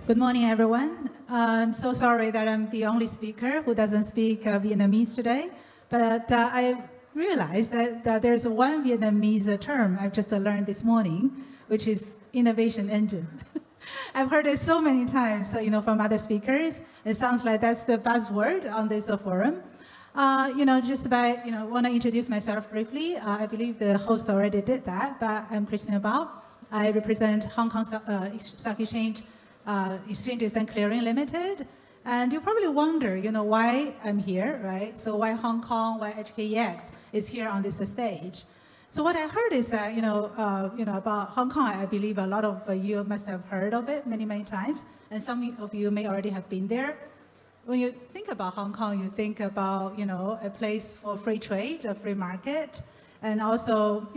Good morning, everyone. I'm so sorry that I'm the only speaker who doesn't speak Vietnamese today, but I realized that there's one Vietnamese term I've just learned this morning, which is innovation engine. I've heard it so many times, from other speakers. It sounds like that's the buzzword on this forum. Want to introduce myself briefly. I believe the host already did that, but I'm Christina Bao. I represent Hong Kong Stock Exchange Exchanges and Clearing Limited. And you probably wonder, why I'm here, right? So why Hong Kong, why HKEX is here on this stage? So what I heard is that, about Hong Kong, I believe a lot of you must have heard of it many, many times. And some of you may already have been there. When you think about Hong Kong, you think about, a place for free trade, a free market, and also,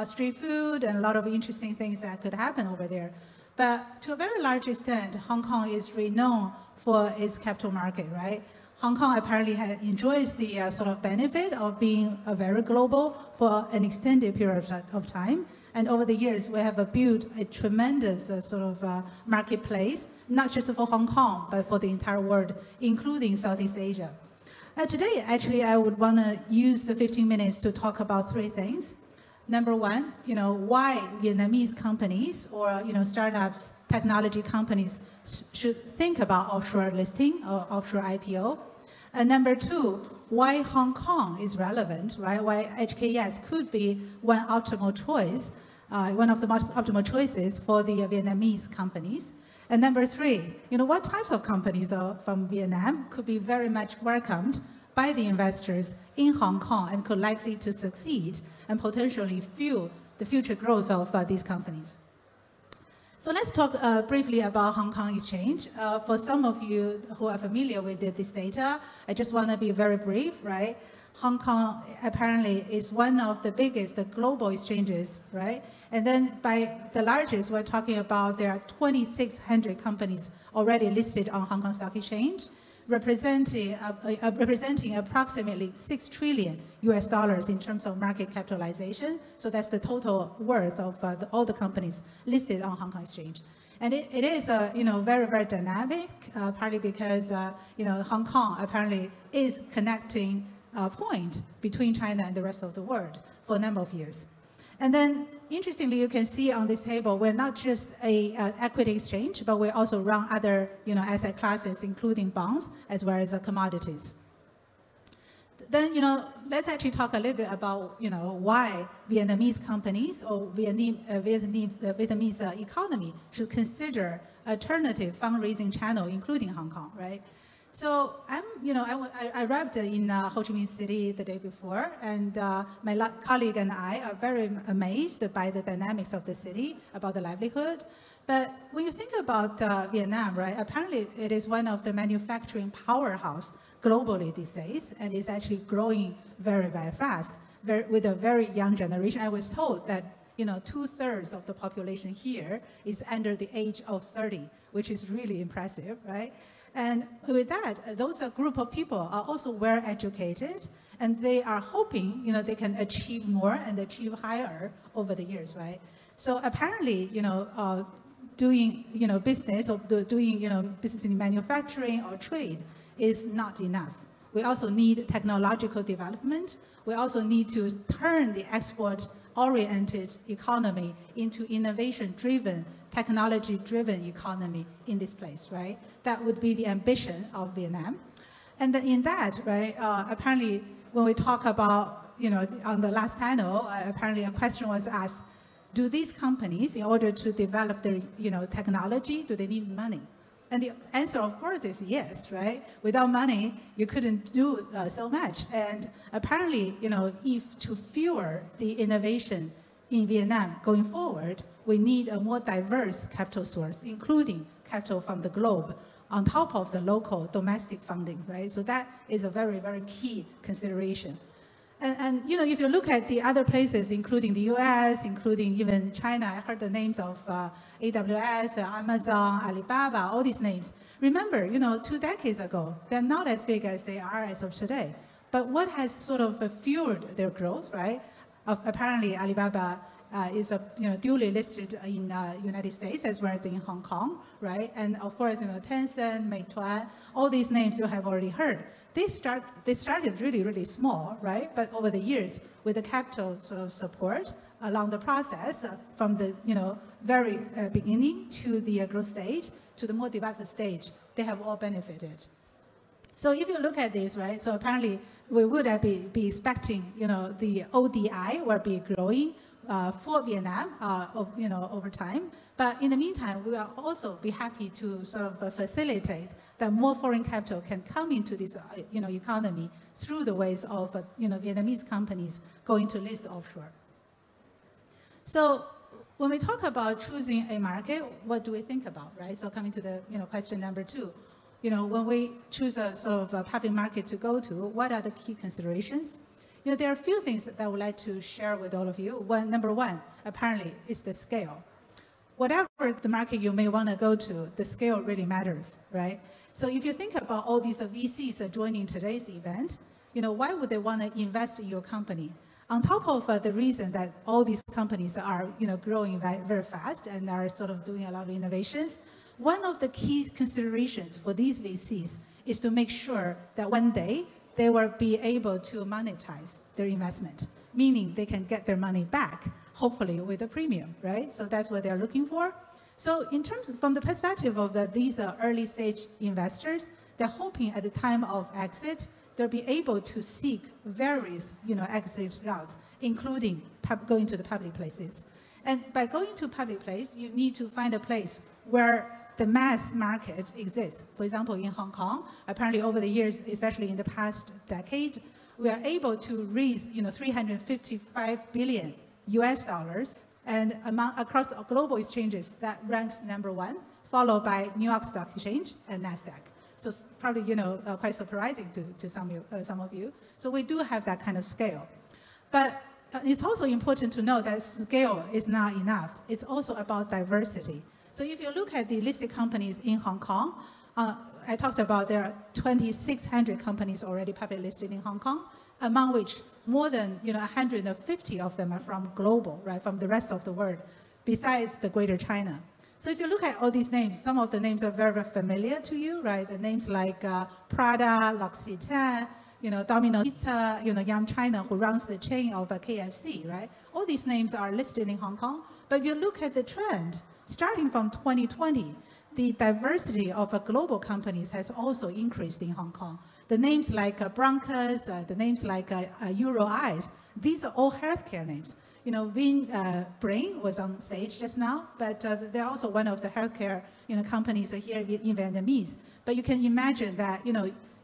street food and a lot of interesting things that could happen over there. But to a very large extent, Hong Kong is renowned for its capital market, right? Hong Kong apparently enjoys the sort of benefit of being very global for an extended period of time. And over the years, we have built a tremendous marketplace, not just for Hong Kong, but for the entire world, including Southeast Asia. Today, actually, I would want to use the 15 minutes to talk about three things. Number one, why Vietnamese companies or, startups, technology companies should think about offshore listing or offshore IPO. And number two, why Hong Kong is relevant, right? Why HKEX could be one optimal choice, one of the optimal choices for the Vietnamese companies. And number three, what types of companies from Vietnam could be very much welcomed by the investors in Hong Kong and could likely to succeed and potentially fuel the future growth of these companies. So let's talk briefly about Hong Kong Exchange. For some of you who are familiar with this data, I just want to be very brief, right? Hong Kong apparently is one of the biggest global exchanges, right? And then by the largest, we're talking about there are 2,600 companies already listed on Hong Kong Stock Exchange, representing approximately $6 trillion in terms of market capitalization. So that's the total worth of all the companies listed on Hong Kong Exchange. And it is very, very dynamic, partly because Hong Kong apparently is connecting point between China and the rest of the world for a number of years. And then, interestingly, you can see on this table, we're not just a equity exchange, but we also run other asset classes, including bonds, as well as commodities. Then, let's actually talk a little bit about, why Vietnamese companies or Vietnamese economy should consider alternative fundraising channel, including Hong Kong, right? So I arrived in Ho Chi Minh City the day before, and my colleague and I are very amazed by the dynamics of the city, about the livelihood. But when you think about Vietnam, right, apparently it is one of the manufacturing powerhouse globally these days, and it's actually growing very, very fast, with a very young generation. I was told that 2/3 of the population here is under the age of 30, which is really impressive, right? And with that, those group of people are also well educated, and they are hoping, they can achieve more and achieve higher over the years, right? So apparently, doing, business or doing, business in manufacturing or trade is not enough. We also need technological development. We also need to turn the export-oriented economy into innovation-driven, technology-driven economy in this place, right? That would be the ambition of Vietnam. And then in that, right, apparently when we talk about, on the last panel, apparently a question was asked, do these companies, in order to develop their, technology, do they need money? And the answer, of course, is yes, right? Without money, you couldn't do so much. And apparently, if to fuel the innovation in Vietnam going forward, we need a more diverse capital source, including capital from the globe, on top of the local domestic funding, right? So that is a very, very key consideration. And if you look at the other places, including the US, including even China, I heard the names of AWS, Amazon, Alibaba, all these names. Remember, 2 decades ago, they're not as big as they are as of today. But what has sort of fueled their growth, right? Apparently, Alibaba is duly listed in United States as well as in Hong Kong, right? And of course, Tencent, Meituan, all these names you have already heard. They started really, really small, right? But over the years, with the capital sort of support along the process, from the very beginning to the growth stage to the more developed stage, they have all benefited. So if you look at this, right? So apparently we would be expecting, the ODI will be growing for Vietnam, over time. But in the meantime, we will also be happy to sort of facilitate that more foreign capital can come into this, economy through the ways of, Vietnamese companies going to list offshore. So when we talk about choosing a market, what do we think about, right? So coming to the, question number 2, when we choose a sort of a public market to go to, what are the key considerations? There are a few things that I would like to share with all of you. Number one, apparently, is the scale. Whatever the market you may want to go to, the scale really matters, right? So if you think about all these VCs joining today's event, why would they want to invest in your company? On top of the reason that all these companies are, growing very, very fast and are sort of doing a lot of innovations, one of the key considerations for these VCs is to make sure that one day they will be able to monetize their investment, meaning they can get their money back, hopefully with a premium, right? So that's what they're looking for. So in terms from the perspective of these early stage investors, they're hoping at the time of exit, they'll be able to seek various, exit routes, including going to the public places. And by going to public place, you need to find a place where the mass market exists. For example, in Hong Kong, apparently over the years, especially in the past decade, we are able to raise, $355 billion US, and across across exchanges, that ranks number 1, followed by New York Stock Exchange and NASDAQ. So it's probably, quite surprising to some of you. So we do have that kind of scale. But it's also important to know that scale is not enough. It's also about diversity. So if you look at the listed companies in Hong Kong, I talked about there are 2,600 companies already publicly listed in Hong Kong, among which more than 150 of them are from global, right, from the rest of the world, besides the Greater China. So if you look at all these names, some of the names are very, very familiar to you, right? The names like Prada, L'Occitane, Domino's Pizza, Yum China, who runs the chain of KFC, right? All these names are listed in Hong Kong. But if you look at the trend, starting from 2020, the diversity of global companies has also increased in Hong Kong. The names like Broncos, the names like Euro Eyes, these are all healthcare names. Brain was on stage just now, but they're also one of the healthcare companies here in Vietnamese. But you can imagine that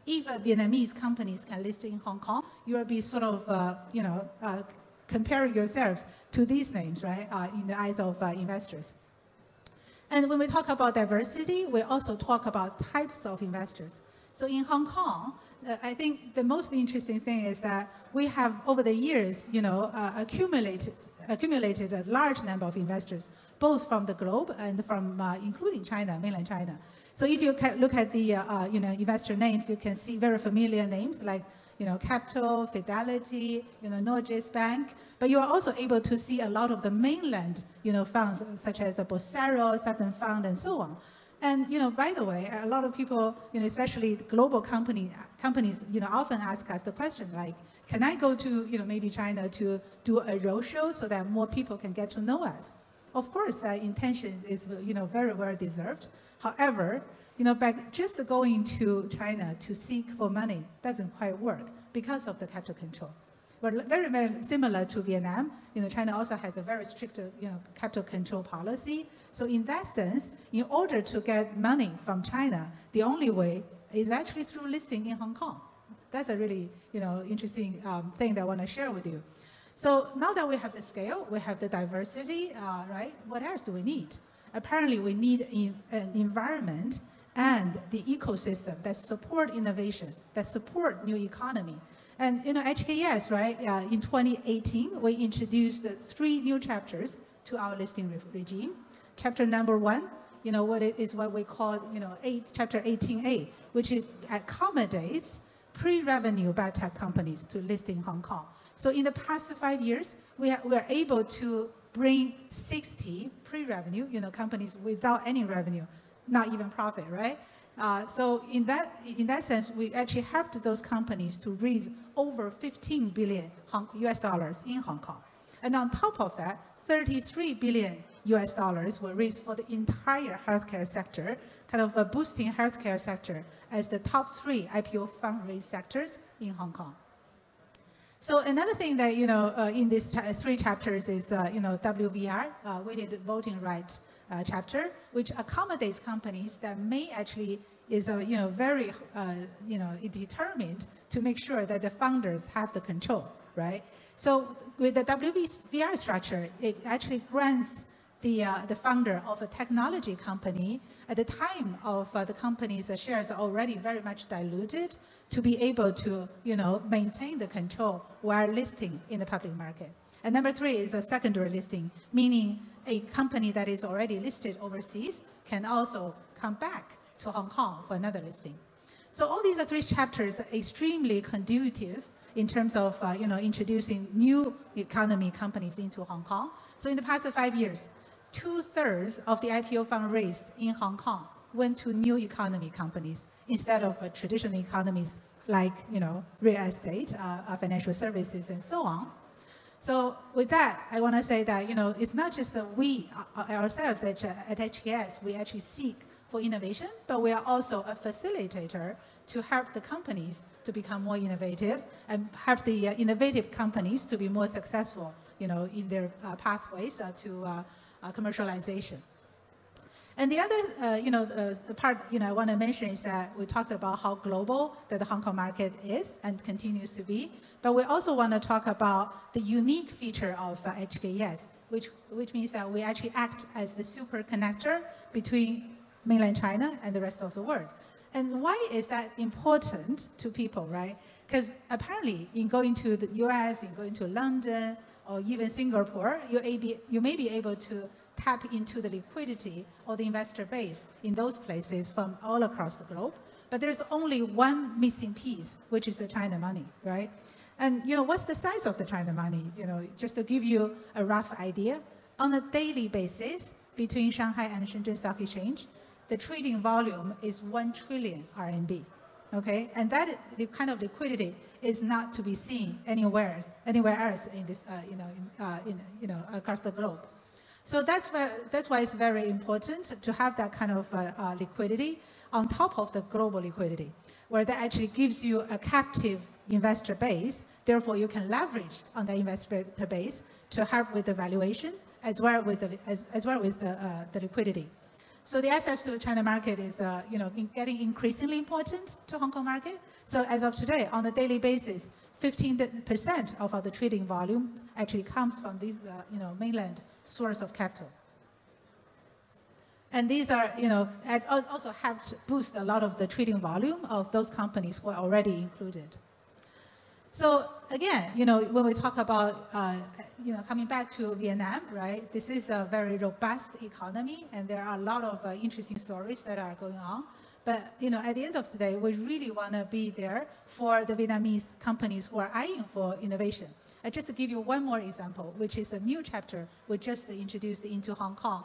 if Vietnamese companies can list in Hong Kong, you will be sort of comparing yourselves to these names, right, in the eyes of investors. And when we talk about diversity, we also talk about types of investors. So in Hong Kong, I think the most interesting thing is that we have, over the years, accumulated a large number of investors, both from the globe and from including China, mainland China. So if you look at the investor names, you can see very familiar names like Capital, Fidelity, Norges Bank. But you are also able to see a lot of the mainland, funds such as the Bosero, Southern Fund, and so on. And by the way, a lot of people, especially global companies, often ask us the question like, can I go to maybe China to do a roadshow so that more people can get to know us? Of course, that intention is very well deserved. However, by just going to China to seek for money doesn't quite work because of the capital control. We're very, very similar to Vietnam. China also has a very strict, capital control policy. So in that sense, in order to get money from China, the only way is actually through listing in Hong Kong. That's a really, interesting thing that I want to share with you. So now that we have the scale, we have the diversity, right? What else do we need? Apparently, we need an environment and the ecosystem that support innovation, that support new economy. And HKEX, right? In 2018, we introduced 3 new chapters to our listing regime. Chapter number 1, what we call Chapter 18A, which accommodates pre-revenue biotech companies to list in Hong Kong. So in the past 5 years, we are able to bring 60 pre-revenue, companies without any revenue, not even profit, right? So in that sense, we actually helped those companies to raise over 15 billion US dollars in Hong Kong. And on top of that, 33 billion US dollars were raised for the entire healthcare sector, kind of boosting healthcare sector as the top 3 IPO fundraise sectors in Hong Kong. So another thing that, in these 3 chapters is, WVR, weighted voting rights chapter, which accommodates companies that may actually is, very, determined to make sure that the founders have the control, right? So with the WVR structure, it actually grants the founder of a technology company at the time of the company's shares are already very much diluted to be able to, maintain the control while listing in the public market. And number 3 is a secondary listing, meaning a company that is already listed overseas can also come back to Hong Kong for another listing. So all these 3 chapters are extremely conducive in terms of, introducing new economy companies into Hong Kong. So in the past 5 years, 2/3 of the IPO fund raised in Hong Kong went to new economy companies instead of traditional economies like, real estate, financial services, and so on. So with that, I want to say that, it's not just that we ourselves at HKEX, we actually seek for innovation, but we are also a facilitator to help the companies to become more innovative and help the innovative companies to be more successful, in their pathways to commercialization. And the other, part, I want to mention is that we talked about how global that the Hong Kong market is and continues to be, but we also want to talk about the unique feature of HKEX, which means that we actually act as the super connector between mainland China and the rest of the world. And why is that important to people, right? Because apparently in going to the US, in going to London, or even Singapore, you may be able to tap into the liquidity or the investor base in those places from all across the globe. But there's only one missing piece, which is the China money, right? And what's the size of the China money? Just to give you a rough idea, on a daily basis between Shanghai and Shenzhen Stock Exchange, the trading volume is 1 trillion RMB. Okay, and that kind of liquidity is not to be seen anywhere else in this, across the globe. So that's why it's very important to have that kind of liquidity on top of the global liquidity, where that actually gives you a captive investor base. Therefore, you can leverage on the investor base to help with the valuation as well with the liquidity. So the access to the China market is, getting increasingly important to Hong Kong market. So as of today, on a daily basis, 15% of the trading volume actually comes from these, mainland source of capital. And these are, also helped boost a lot of the trading volume of those companies who are already included. So again, when we talk about, coming back to Vietnam, right? This is a very robust economy, and there are a lot of interesting stories that are going on. But at the end of the day, we really want to be there for the Vietnamese companies who are eyeing for innovation. Just to give you one more example, which is a new chapter we just introduced into Hong Kong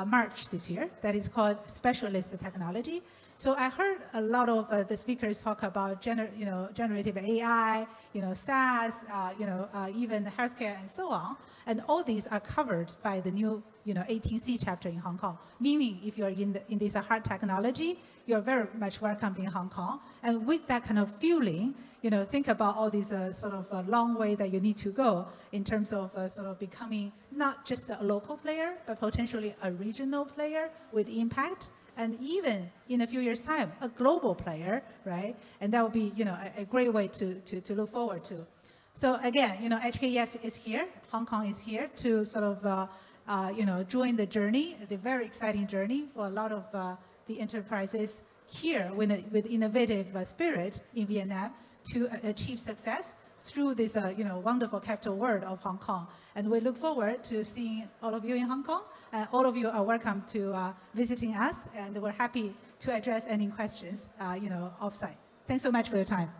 March this year, that is called Specialist Technology. So I heard a lot of the speakers talk about generative AI, SaaS, even healthcare and so on. And all these are covered by the new 18C chapter in Hong Kong. Meaning, if you're in this hard technology, you're very much welcome in Hong Kong. And with that kind of fueling, think about all these sort of long way that you need to go in terms of sort of becoming not just a local player, but potentially a regional player with impact. And even in a few years' time, a global player, right? And that would be, a great way to look forward to. So again, HKEX is here, Hong Kong is here to sort of, join the journey, the very exciting journey for a lot of the enterprises here with innovative spirit in Vietnam to achieve success through this, wonderful capital world of Hong Kong. And we look forward to seeing all of you in Hong Kong. All of you are welcome to visiting us, and we're happy to address any questions, offsite. Thanks so much for your time.